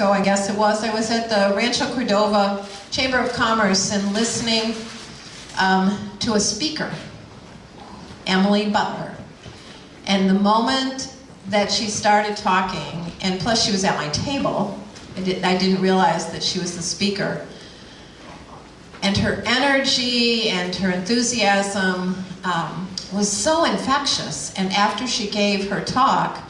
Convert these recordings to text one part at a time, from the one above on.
ago, I guess it was, I was at the Rancho Cordova Chamber of Commerce and listening to a speaker, Emily Butler. And the moment that she started talking, and plus she was at my table, I didn't realize that she was the speaker. And her energy and her enthusiasm was so infectious. And after she gave her talk,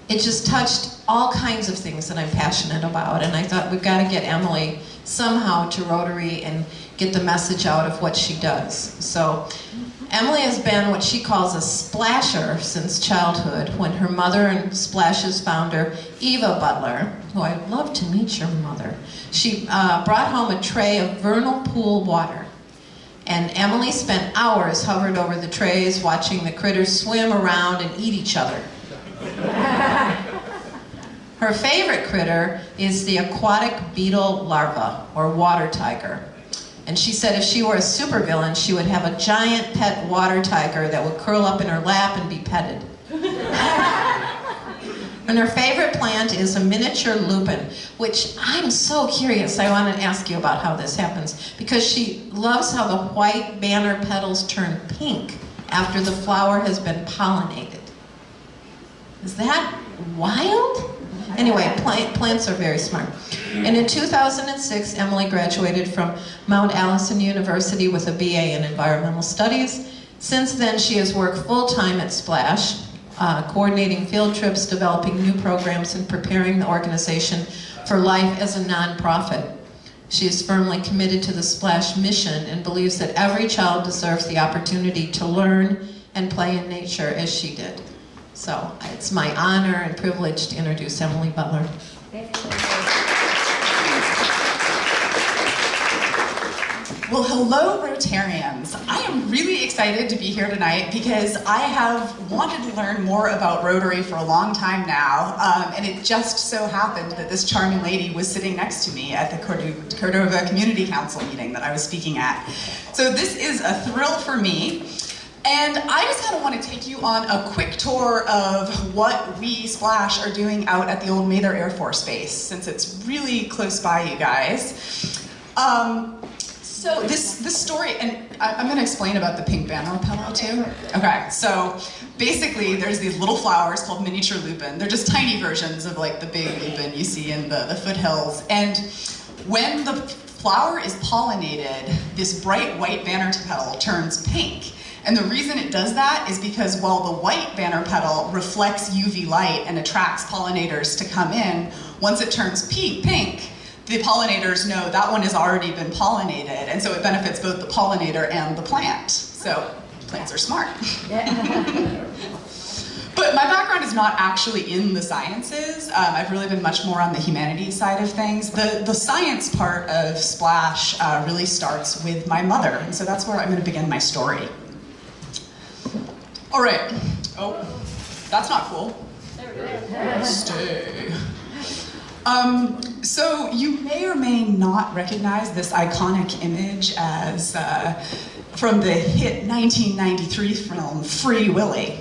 it just touched all kinds of things that I'm passionate about. And I thought, we've got to get Emily somehow to Rotary and get the message out of what she does. So Emily has been what she calls a splasher since childhood, when her mother and Splash's founder, Eva Butler, who I'd love to meet your mother, she brought home a tray of vernal pool water. And Emily spent hours hovered over the trays, watching the critters swim around and eat each other. Her favorite critter is the aquatic beetle larva, or water tiger. And she said if she were a supervillain, she would have a giant pet water tiger that would curl up in her lap and be petted. And her favorite plant is a miniature lupin, which I'm so curious. I want to ask you about how this happens, because she loves how the white banner petals turn pink after the flower has been pollinated. Is that wild? Anyway, plants are very smart. And in 2006, Emily graduated from Mount Allison University with a BA in Environmental Studies. Since then, she has worked full-time at Splash, coordinating field trips, developing new programs, and preparing the organization for life as a nonprofit. She is firmly committed to the Splash mission and believes that every child deserves the opportunity to learn and play in nature as she did. So it's my honor and privilege to introduce Emily Butler. Well, hello, Rotarians. I am really excited to be here tonight because I have wanted to learn more about Rotary for a long time now, and it just so happened that this charming lady was sitting next to me at the Cordova Community Council meeting that I was speaking at. So this is a thrill for me. And I just kind of want to take you on a quick tour of what we, Splash, are doing out at the old Mather Air Force Base, since it's really close by, you guys. So this story, and I'm going to explain about the pink banner petal too. Okay, so basically there's these little flowers called miniature lupin. They're just tiny versions of like the big lupin you see in the foothills. And when the flower is pollinated, this bright white banner petal turns pink. And the reason it does that is because while the white banner petal reflects UV light and attracts pollinators to come in, once it turns pink, the pollinators know that one has already been pollinated, and so it benefits both the pollinator and the plant. So plants are smart. But my background is not actually in the sciences. I've really been much more on the humanities side of things. The science part of Splash really starts with my mother, and so that's where I'm going to begin my story. All right. Oh, that's not cool. Stay. So you may or may not recognize this iconic image as from the hit 1993 film Free Willy.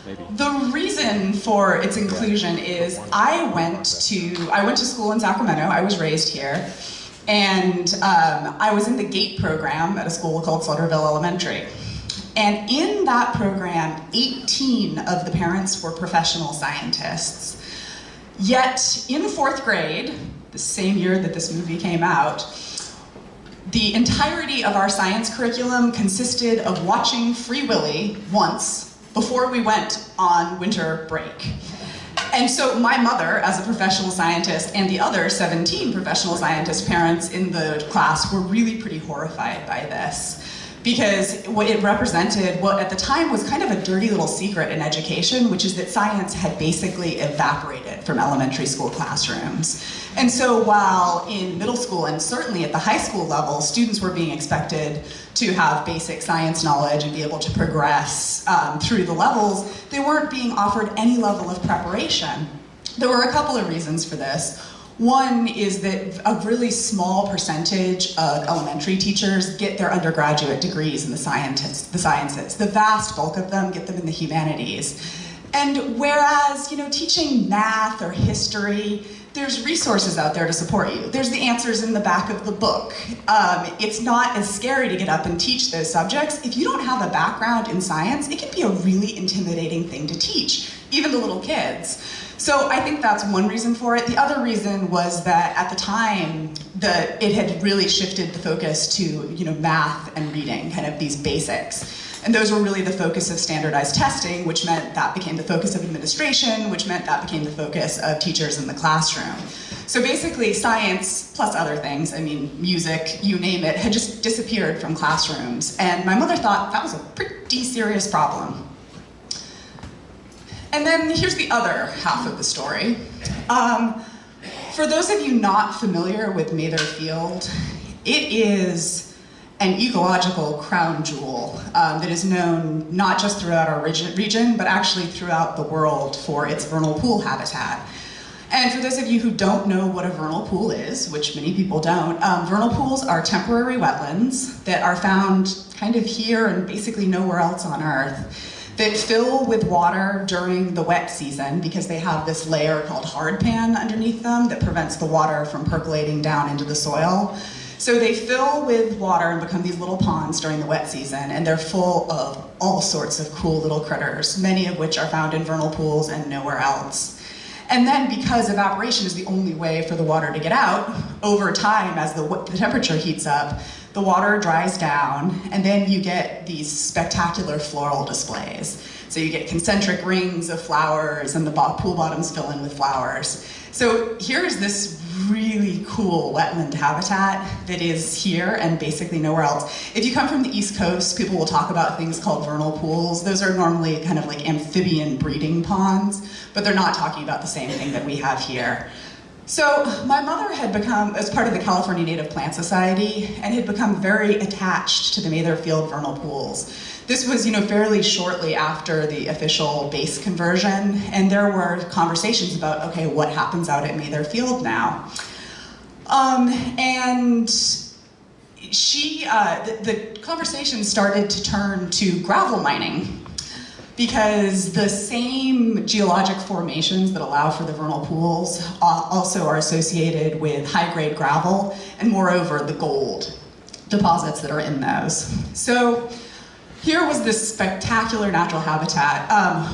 Maybe. The reason for its inclusion is I went to school in Sacramento. I was raised here, and I was in the GATE program at a school called Sutterville Elementary. And in that program, 18 of the parents were professional scientists. Yet in 4th grade, the same year that this movie came out, the entirety of our science curriculum consisted of watching Free Willy once before we went on winter break. And so my mother, as a professional scientist, and the other 17 professional scientist parents in the class were really pretty horrified by this, because what it represented what at the time was kind of a dirty little secret in education, which is that science had basically evaporated from elementary school classrooms. And so while in middle school and certainly at the high school level, students were being expected to have basic science knowledge and be able to progress through the levels, they weren't being offered any level of preparation. There were a couple of reasons for this. One is that a really small percentage of elementary teachers get their undergraduate degrees in the sciences. The vast bulk of them get them in the humanities. And whereas, teaching math or history, there's resources out there to support you. There's the answers in the back of the book. It's not as scary to get up and teach those subjects. If you don't have a background in science, it can be a really intimidating thing to teach, even to little kids. So I think that's one reason for it. The other reason was that at the time, it had really shifted the focus to math and reading, kind of these basics. And those were really the focus of standardized testing, which meant that became the focus of administration, which meant that became the focus of teachers in the classroom. So basically, science, plus other things, music, you name it, had just disappeared from classrooms. And my mother thought that was a pretty serious problem. And then here's the other half of the story. For those of you not familiar with Mather Field, it is an ecological crown jewel that is known not just throughout our region, but actually throughout the world for its vernal pool habitat. And for those of you who don't know what a vernal pool is, which many people don't, vernal pools are temporary wetlands that are found kind of here and basically nowhere else on Earth, that fill with water during the wet season because they have this layer called hardpan underneath them that prevents the water from percolating down into the soil. So they fill with water and become these little ponds during the wet season, and they're full of all sorts of cool little critters, many of which are found in vernal pools and nowhere else. And then because evaporation is the only way for the water to get out, over time as the temperature heats up, the water dries down, and then you get these spectacular floral displays. So you get concentric rings of flowers, and the pool bottoms fill in with flowers. So here's this really cool wetland habitat that is here and basically nowhere else. If you come from the East Coast, people will talk about things called vernal pools. Those are normally kind of like amphibian breeding ponds, but they're not talking about the same thing that we have here. So my mother had become, as part of the California Native Plant Society, and had become very attached to the Mather Field vernal pools. This was, fairly shortly after the official base conversion, and there were conversations about, okay, what happens out at Mather Field now? And the conversation started to turn to gravel mining, because the same geologic formations that allow for the vernal pools also are associated with high-grade gravel, and moreover, the gold deposits that are in those. So here was this spectacular natural habitat.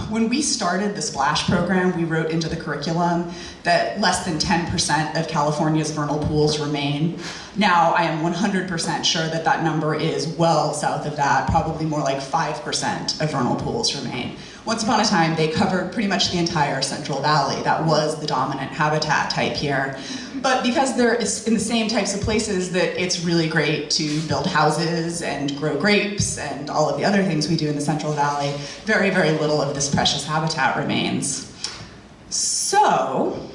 When we started the Splash program, we wrote into the curriculum that less than 10% of California's vernal pools remain. Now, I am 100% sure that that number is well south of that, probably more like 5% of vernal pools remain. Once upon a time, they covered pretty much the entire Central Valley. That was the dominant habitat type here. But because they're in the same types of places that it's really great to build houses and grow grapes and all of the other things we do in the Central Valley, very, very little of this precious habitat remains. So,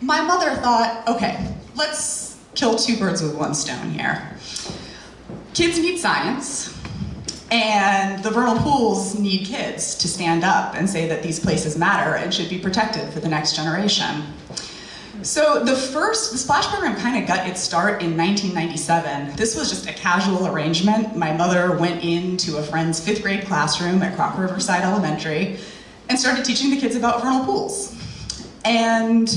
my mother thought, okay, let's kill two birds with one stone here. Kids need science, and the vernal pools need kids to stand up and say that these places matter and should be protected for the next generation. So the Splash program kind of got its start in 1997. This was just a casual arrangement. My mother went into a friend's 5th grade classroom at Crocker Riverside Elementary and started teaching the kids about vernal pools. And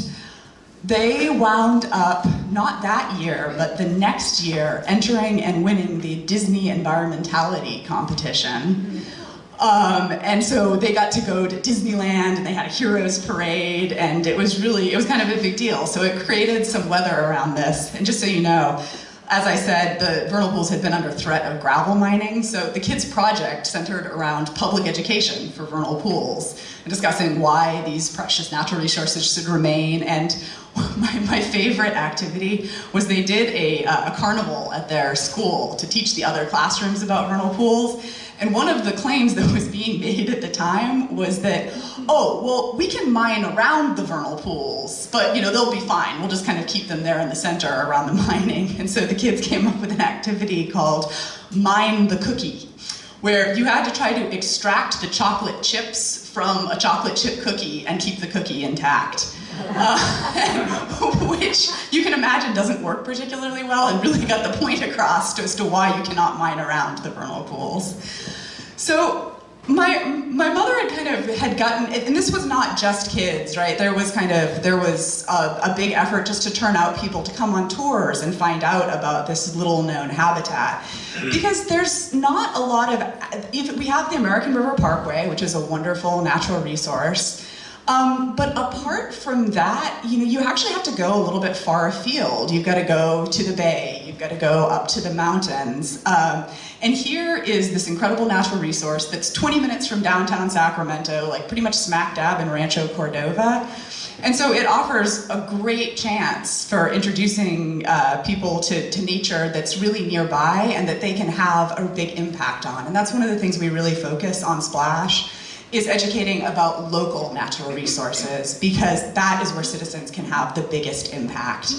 they wound up, not that year, but the next year, entering and winning the Disney Environmentality competition. And so they got to go to Disneyland, and they had a heroes parade, and it was kind of a big deal. So it created some weather around this. And just so you know, as I said, the vernal pools had been under threat of gravel mining, so the kids' project centered around public education for vernal pools, and discussing why these precious natural resources should remain. And my favorite activity was they did a carnival at their school to teach the other classrooms about vernal pools. And one of the claims that was being made at the time was that, oh, well, we can mine around the vernal pools, but they'll be fine. We'll just kind of keep them there in the center around the mining. And so the kids came up with an activity called Mine the Cookie, where you had to try to extract the chocolate chips from a chocolate chip cookie and keep the cookie intact. Which you can imagine doesn't work particularly well, and really got the point across as to why you cannot mine around the vernal pools. So My mother had gotten, and this was not just kids, right? There was a big effort just to turn out people to come on tours and find out about this little known habitat. Because there's not a lot of, we have the American River Parkway, which is a wonderful natural resource. But apart from that, you actually have to go a little bit far afield. You've got to go to the bay, you've got to go up to the mountains. And here is this incredible natural resource that's 20 minutes from downtown Sacramento, like pretty much smack dab in Rancho Cordova. And so it offers a great chance for introducing people to nature that's really nearby and that they can have a big impact on. And that's one of the things we really focus on Splash, is educating about local natural resources, because that is where citizens can have the biggest impact.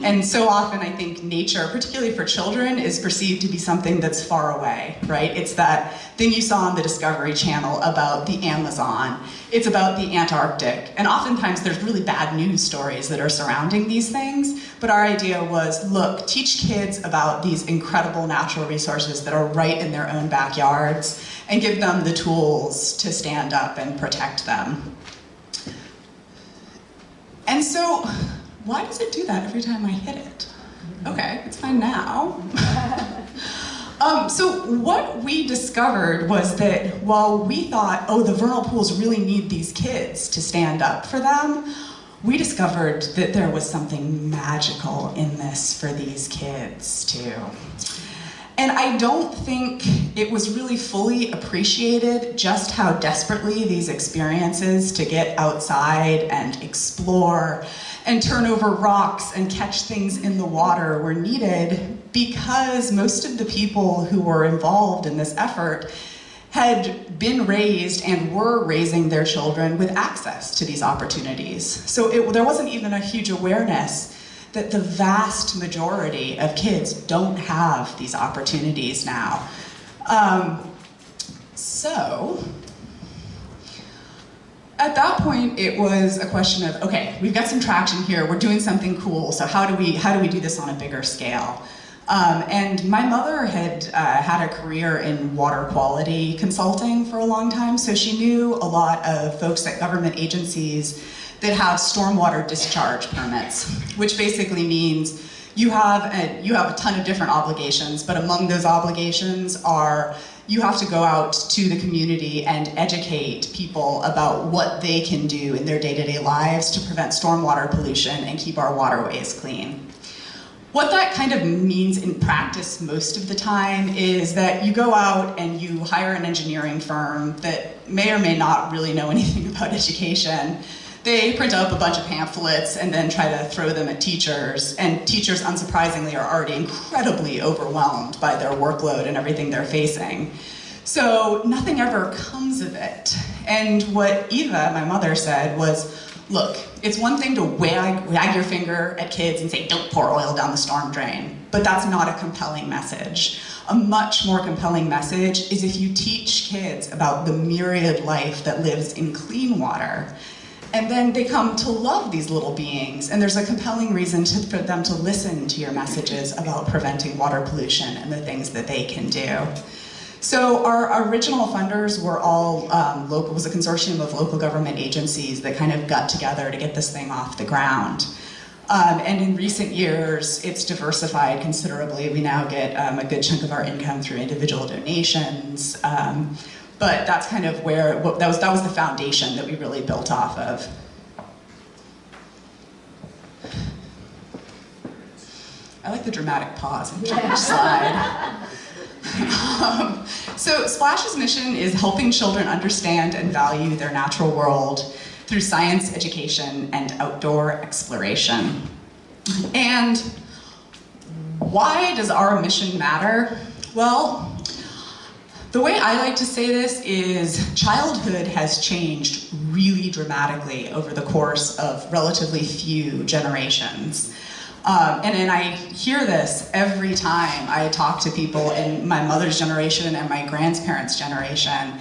And so often I think nature, particularly for children, is perceived to be something that's far away, right? It's that thing you saw on the Discovery Channel about the Amazon. It's about the Antarctic. And oftentimes there's really bad news stories that are surrounding these things. But our idea was, look, teach kids about these incredible natural resources that are right in their own backyards, and give them the tools to stand up and protect them. And so, why does it do that every time I hit it? Okay, it's fine now. So what we discovered was that while we thought, oh, the vernal pools really need these kids to stand up for them, we discovered that there was something magical in this for these kids too. And I don't think it was really fully appreciated just how desperately these experiences to get outside and explore and turn over rocks and catch things in the water were needed, because most of the people who were involved in this effort had been raised and were raising their children with access to these opportunities. So there wasn't even a huge awareness that the vast majority of kids don't have these opportunities now. So at that point, it was a question of, okay, we've got some traction here, we're doing something cool, so how do we do this on a bigger scale? And my mother had had a career in water quality consulting for a long time, so she knew a lot of folks at government agencies that have stormwater discharge permits, which basically means you have a ton of different obligations, but among those obligations are you have to go out to the community and educate people about what they can do in their day-to-day lives to prevent stormwater pollution and keep our waterways clean. What that kind of means in practice most of the time is that you go out and you hire an engineering firm that may or may not really know anything about education. They print up a bunch of pamphlets and then try to throw them at teachers, and teachers, unsurprisingly, are already incredibly overwhelmed by their workload and everything they're facing. So nothing ever comes of it. And what Eva, my mother, said was, look, it's one thing to wag your finger at kids and say, don't pour oil down the storm drain, but that's not a compelling message. A much more compelling message is if you teach kids about the myriad life that lives in clean water. And then they come to love these little beings, and there's a compelling reason for them to listen to your messages about preventing water pollution and the things that they can do. So our original funders were all local, it was a consortium of local government agencies that kind of got together to get this thing off the ground. And in recent years, it's diversified considerably. We now get a good chunk of our income through individual donations. But that's kind of where, that was the foundation that we really built off of. I like the dramatic pause on each slide. So Splash's mission is helping children understand and value their natural world through science education and outdoor exploration. And why does our mission matter? Well, the way I like to say this is childhood has changed really dramatically over the course of relatively few generations. And I hear this every time I talk to people in my mother's generation and my grandparents' generation.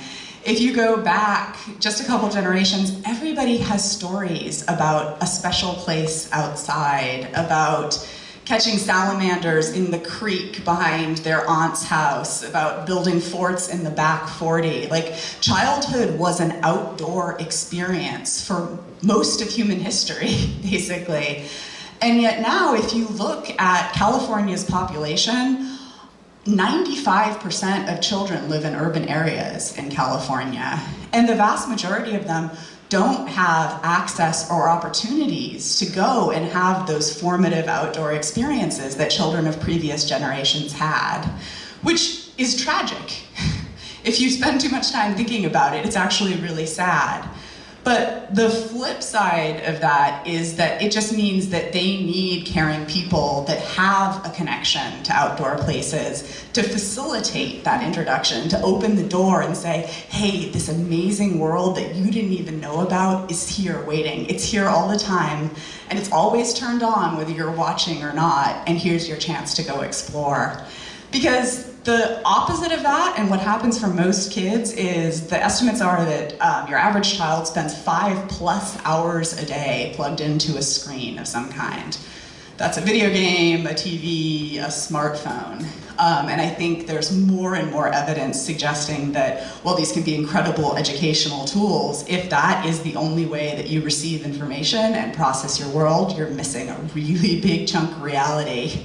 If you go back just a couple generations, everybody has stories about a special place outside, about catching salamanders in the creek behind their aunt's house, about building forts in the back 40. Like, childhood was an outdoor experience for most of human history, basically. And yet now, if you look at California's population, 95% of children live in urban areas in California, and the vast majority of them don't have access or opportunities to go and have those formative outdoor experiences that children of previous generations had, which is tragic. If you spend too much time thinking about it, it's actually really sad. But the flip side of that is that it just means that they need caring people that have a connection to outdoor places to facilitate that introduction, to open the door and say, hey, this amazing world that you didn't even know about is here waiting. It's here all the time, and it's always turned on whether you're watching or not, and here's your chance to go explore. Because the opposite of that, and what happens for most kids, is the estimates are that your average child spends 5+ hours a day plugged into a screen of some kind. That's a video game, a TV, a smartphone. And I think there's more and more evidence suggesting that while these can be incredible educational tools, if that is the only way that you receive information and process your world, you're missing a really big chunk of reality.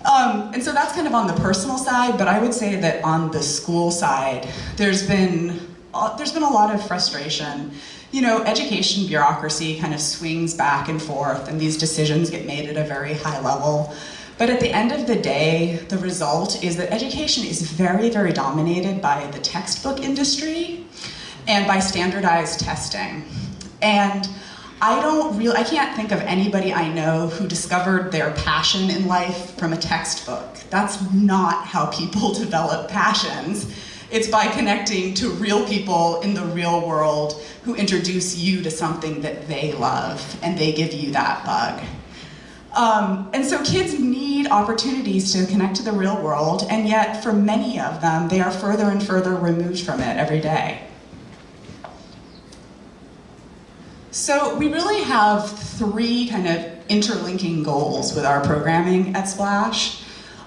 And so that's kind of on the personal side, but I would say that on the school side, there's been a lot of frustration. You know, education bureaucracy kind of swings back and forth, and these decisions get made at a very high level. But at the end of the day, the result is that education is very, very dominated by the textbook industry and by standardized testing. And I can't think of anybody I know who discovered their passion in life from a textbook. That's not how people develop passions. It's by connecting to real people in the real world who introduce you to something that they love, and they give you that bug. And so kids need opportunities to connect to the real world, and yet for many of them, they are further and further removed from it every day. So we really have 3 kind of interlinking goals with our programming at Splash.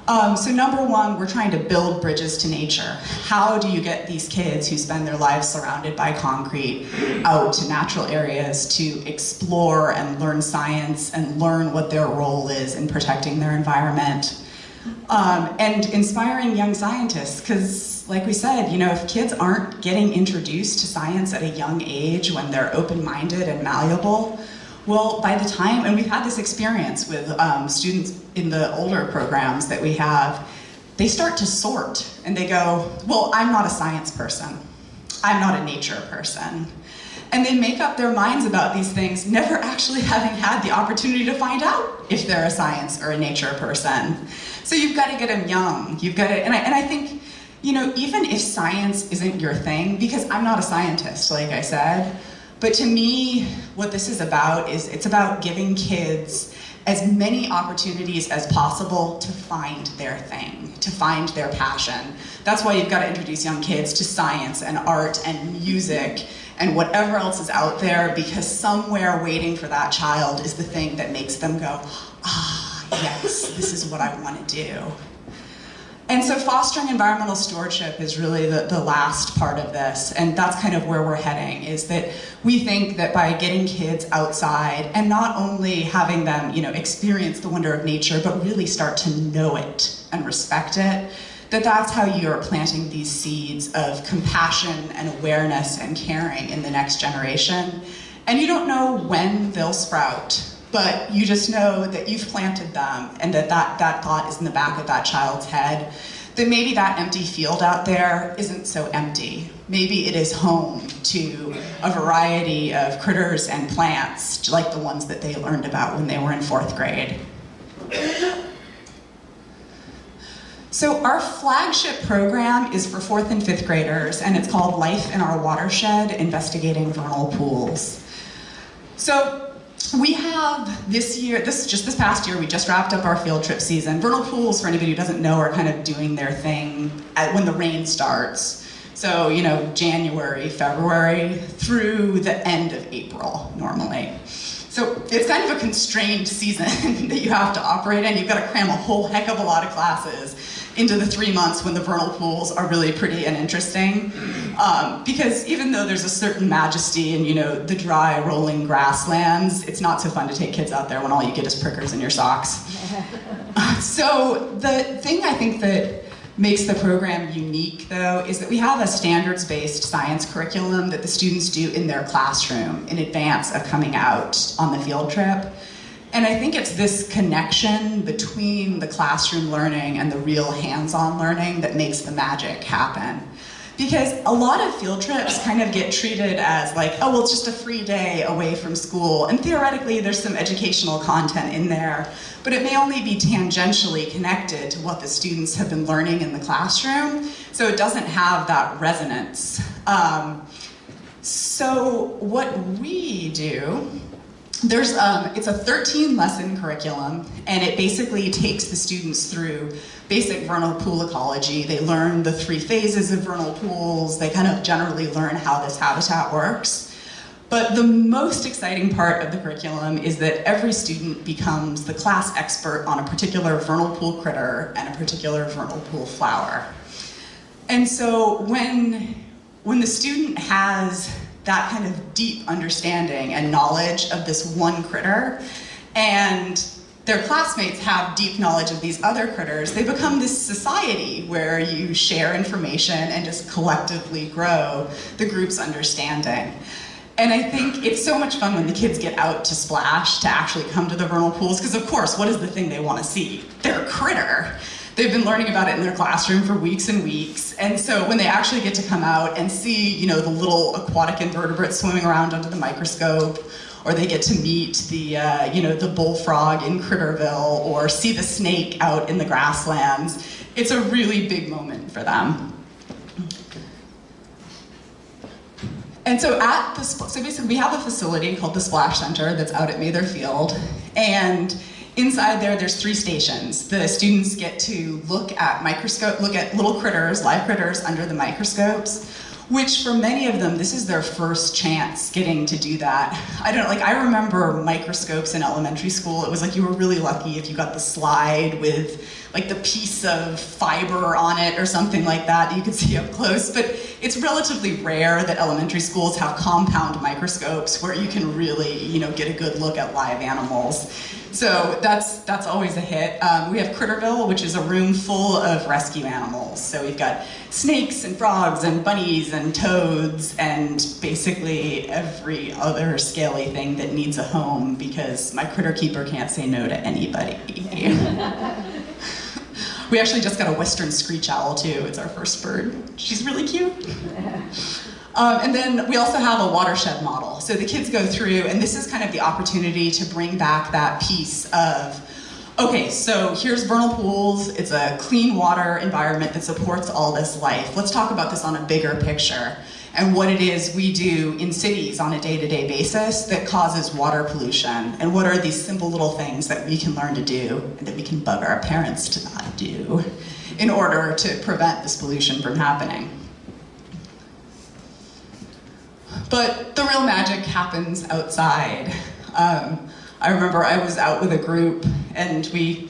So number 1, we're trying to build bridges to nature. How do you get these kids who spend their lives surrounded by concrete out to natural areas to explore and learn science and learn what their role is in protecting their environment? And inspiring young scientists, because like we said, you know, if kids aren't getting introduced to science at a young age when they're open-minded and malleable, well, by the time, and we've had this experience with students in the older programs that we have, they start to sort and they go, well, I'm not a science person. I'm not a nature person. And they make up their minds about these things, never actually having had the opportunity to find out if they're a science or a nature person. So you've got to get them young. You've got to, and I think, you know, even if science isn't your thing, because I'm not a scientist, like I said, but to me, what this is about is it's about giving kids as many opportunities as possible to find their thing, to find their passion. That's why you've got to introduce young kids to science and art and music and whatever else is out there, because somewhere waiting for that child is the thing that makes them go, ah, yes, this is what I want to do. And so fostering environmental stewardship is really the last part of this, and that's kind of where we're heading, is that we think that by getting kids outside and not only having them, you know, experience the wonder of nature, but really start to know it and respect it, that's how you're planting these seeds of compassion and awareness and caring in the next generation. And you don't know when they'll sprout, but you just know that you've planted them, and that thought is in the back of that child's head, that maybe that empty field out there isn't so empty. Maybe it is home to a variety of critters and plants, like the ones that they learned about when they were in 4th grade. So our flagship program is for 4th and 5th graders, and it's called Life in Our Watershed, Investigating Vernal Pools. So we have this past year, we just wrapped up our field trip season. Vernal pools, for anybody who doesn't know, are kind of doing their thing when the rain starts. So, you know, January, February, through the end of April, normally. So it's kind of a constrained season that you have to operate in. You've got to cram a whole heck of a lot of classes into the 3 months when the vernal pools are really pretty and interesting. Because even though there's a certain majesty in, the dry, rolling grasslands, it's not so fun to take kids out there when all you get is prickers in your socks. So the thing I think that makes the program unique, though, is that we have a standards-based science curriculum that the students do in their classroom in advance of coming out on the field trip. And I think it's this connection between the classroom learning and the real hands-on learning that makes the magic happen. Because a lot of field trips kind of get treated as like, oh, well, it's just a free day away from school. And theoretically, there's some educational content in there, but it may only be tangentially connected to what the students have been learning in the classroom, so it doesn't have that resonance. So what we do, it's a 13-lesson curriculum, and it basically takes the students through basic vernal pool ecology. They learn the 3 phases of vernal pools. They kind of generally learn how this habitat works. But the most exciting part of the curriculum is that every student becomes the class expert on a particular vernal pool critter and a particular vernal pool flower. And so when the student has that kind of deep understanding and knowledge of this one critter, and their classmates have deep knowledge of these other critters, they become this society where you share information and just collectively grow the group's understanding. And I think it's so much fun when the kids get out to splash, to actually come to the vernal pools, because of course, what is the thing they want to see? Their critter. They've been learning about it in their classroom for weeks and weeks, and so when they actually get to come out and see, the little aquatic invertebrates swimming around under the microscope, or they get to meet the, the bullfrog in Critterville, or see the snake out in the grasslands, it's a really big moment for them. And so basically we have a facility called the Splash Center that's out at Mather Field, and inside there's 3 stations. The students get to look at little critters, live critters under the microscopes, which for many of them, this is their first chance getting to do that. I remember microscopes in elementary school. It was like you were really lucky if you got the slide with like the piece of fiber on it or something like that you could see up close. But it's relatively rare that elementary schools have compound microscopes where you can really, get a good look at live animals. So that's always a hit. We have Critterville, which is a room full of rescue animals. So we've got snakes and frogs and bunnies and toads and basically every other scaly thing that needs a home, because my critter keeper can't say no to anybody. We actually just got a western screech owl too. It's our first bird. She's really cute. And then we also have a watershed model. So the kids go through, and this is kind of the opportunity to bring back that piece of, okay, so here's vernal pools. It's a clean water environment that supports all this life. Let's talk about this on a bigger picture and what it is we do in cities on a day-to-day basis that causes water pollution, and what are these simple little things that we can learn to do and that we can bug our parents to not do in order to prevent this pollution from happening. But the real magic happens outside. I remember I was out with a group, and we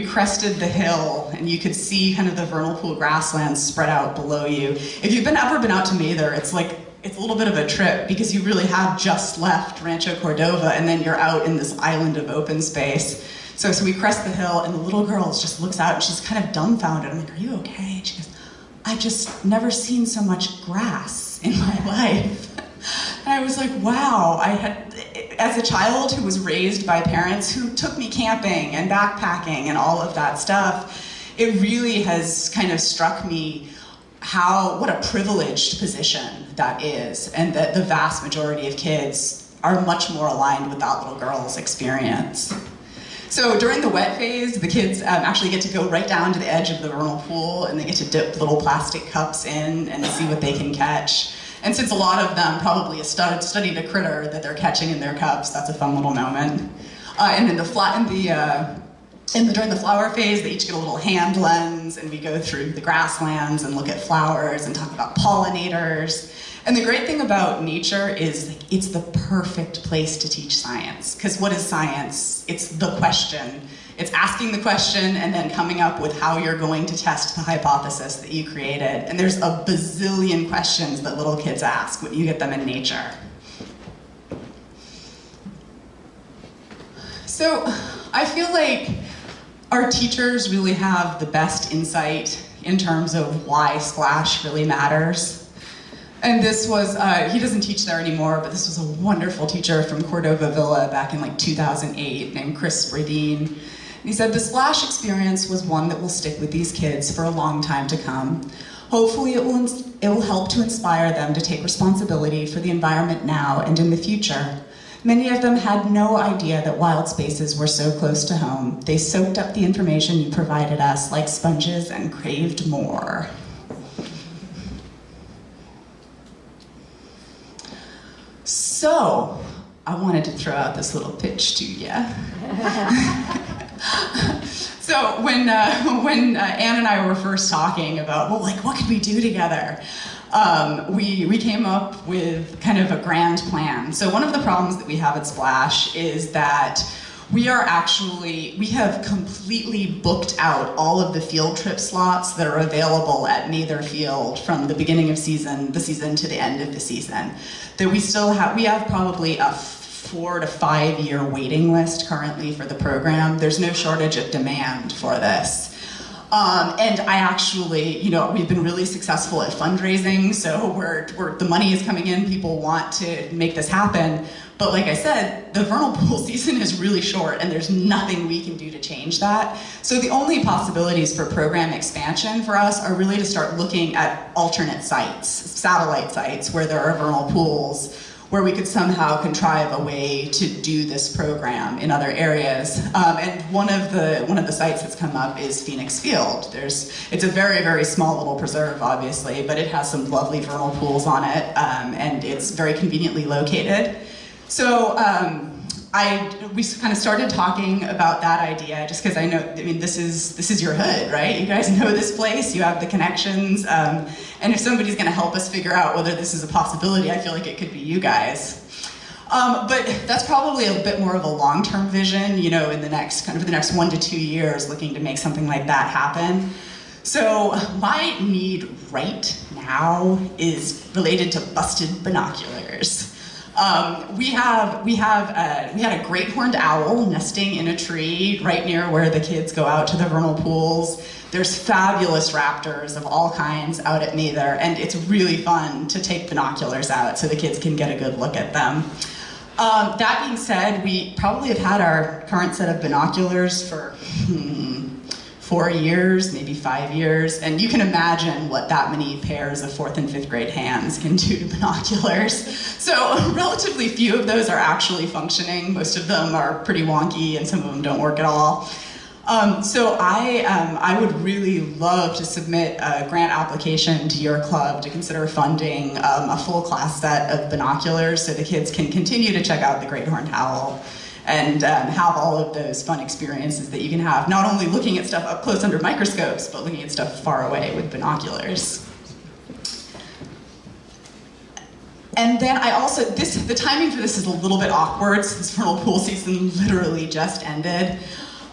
crested the hill, and you could see kind of the vernal pool grasslands spread out below you. If you've ever been out to Mather, it's a little bit of a trip, because you really have just left Rancho Cordova, and then you're out in this island of open space. So we crest the hill, and the little girl just looks out, and she's kind of dumbfounded. I'm like, are you okay? And she goes, I've just never seen so much grass in my life. And I was like, wow, as a child who was raised by parents who took me camping and backpacking and all of that stuff, it really has kind of struck me what a privileged position that is, and that the vast majority of kids are much more aligned with that little girl's experience. So during the wet phase, the kids actually get to go right down to the edge of the vernal pool, and they get to dip little plastic cups in and see what they can catch. And since a lot of them probably studied a critter that they're catching in their cups, that's a fun little moment. And then during the flower phase, they each get a little hand lens, and we go through the grasslands and look at flowers and talk about pollinators. And the great thing about nature is it's the perfect place to teach science. Because what is science? It's the question. It's asking the question and then coming up with how you're going to test the hypothesis that you created. And there's a bazillion questions that little kids ask when you get them in nature. So I feel like our teachers really have the best insight in terms of why Splash really matters. And this was, he doesn't teach there anymore, but this was a wonderful teacher from Cordova Villa back in like 2008 named Chris Bradeen. And he said, the Splash experience was one that will stick with these kids for a long time to come. Hopefully it will help to inspire them to take responsibility for the environment now and in the future. Many of them had no idea that wild spaces were so close to home. They soaked up the information you provided us like sponges and craved more. So, I wanted to throw out this little pitch to you. So when Ann and I were first talking about, well, like, what could we do together? We came up with kind of a grand plan. So one of the problems that we have at Splash is that we have completely booked out all of the field trip slots that are available at Mather Field from the beginning of the season to the end of the season. That we have probably a 4 to 5 year waiting list currently for the program. There's no shortage of demand for this. And I actually, we've been really successful at fundraising, so the money is coming in, people want to make this happen. But like I said, the vernal pool season is really short and there's nothing we can do to change that. So the only possibilities for program expansion for us are really to start looking at alternate sites, satellite sites where there are vernal pools, where we could somehow contrive a way to do this program in other areas. And one of the sites that's come up is Phoenix Field. It's a very, very small little preserve, obviously, but it has some lovely vernal pools on it, and it's very conveniently located. So we kind of started talking about that idea, just because this is your hood, right? You guys know this place, you have the connections, and if somebody's going to help us figure out whether this is a possibility, I feel like it could be you guys. But that's probably a bit more of a long-term vision, in the next 1 to 2 years, looking to make something like that happen. So my need right now is related to busted binoculars. We had a great horned owl nesting in a tree right near where the kids go out to the vernal pools. There's fabulous raptors of all kinds out at Mather, and it's really fun to take binoculars out so the kids can get a good look at them. That being said, we probably have had our current set of binoculars for 4 years, maybe 5 years, and you can imagine what that many pairs of 4th and 5th grade hands can do to binoculars. So relatively few of those are actually functioning. Most of them are pretty wonky and some of them don't work at all. So I would really love to submit a grant application to your club to consider funding a full class set of binoculars so the kids can continue to check out the great horned owl and have all of those fun experiences that you can have, not only looking at stuff up close under microscopes, but looking at stuff far away with binoculars. And then the timing for this is a little bit awkward since vernal pool season literally just ended.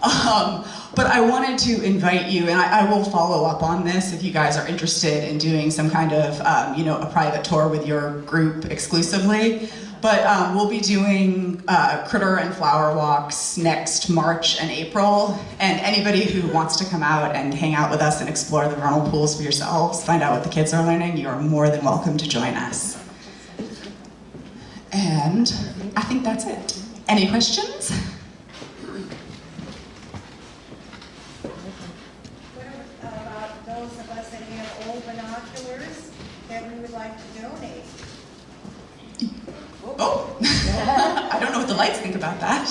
But I wanted to invite you, and I will follow up on this if you guys are interested in doing some kind of, a private tour with your group exclusively. But we'll be doing critter and flower walks next March and April. And anybody who wants to come out and hang out with us and explore the vernal pools for yourselves, find out what the kids are learning, you are more than welcome to join us. And I think that's it. Any questions? What about those of us that have old binoculars that we would like to donate? Oh, I don't know what the lights think about that.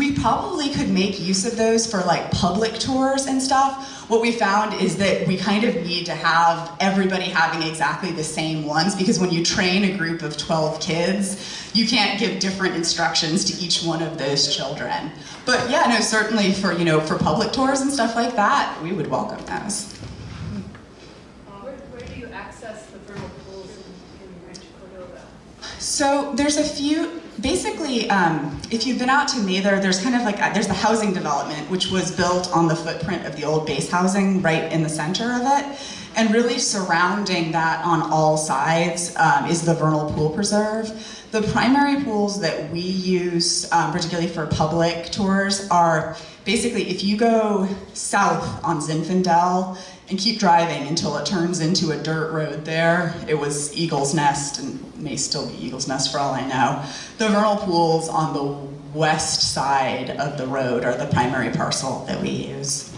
We probably could make use of those for like public tours and stuff. What we found is that we kind of need to have everybody having exactly the same ones, because when you train a group of 12 kids, you can't give different instructions to each one of those children. But yeah, no, certainly for public tours and stuff like that, we would welcome those. Where do you access So there's a few, basically, if you've been out to Mather, there's kind of like, there's the housing development, which was built on the footprint of the old base housing right in the center of it. And really surrounding that on all sides is the vernal pool preserve. The primary pools that we use, particularly for public tours, are basically if you go south on Zinfandel and keep driving until it turns into a dirt road there. It was Eagle's Nest and may still be Eagle's Nest for all I know. The vernal pools on the west side of the road are the primary parcel that we use.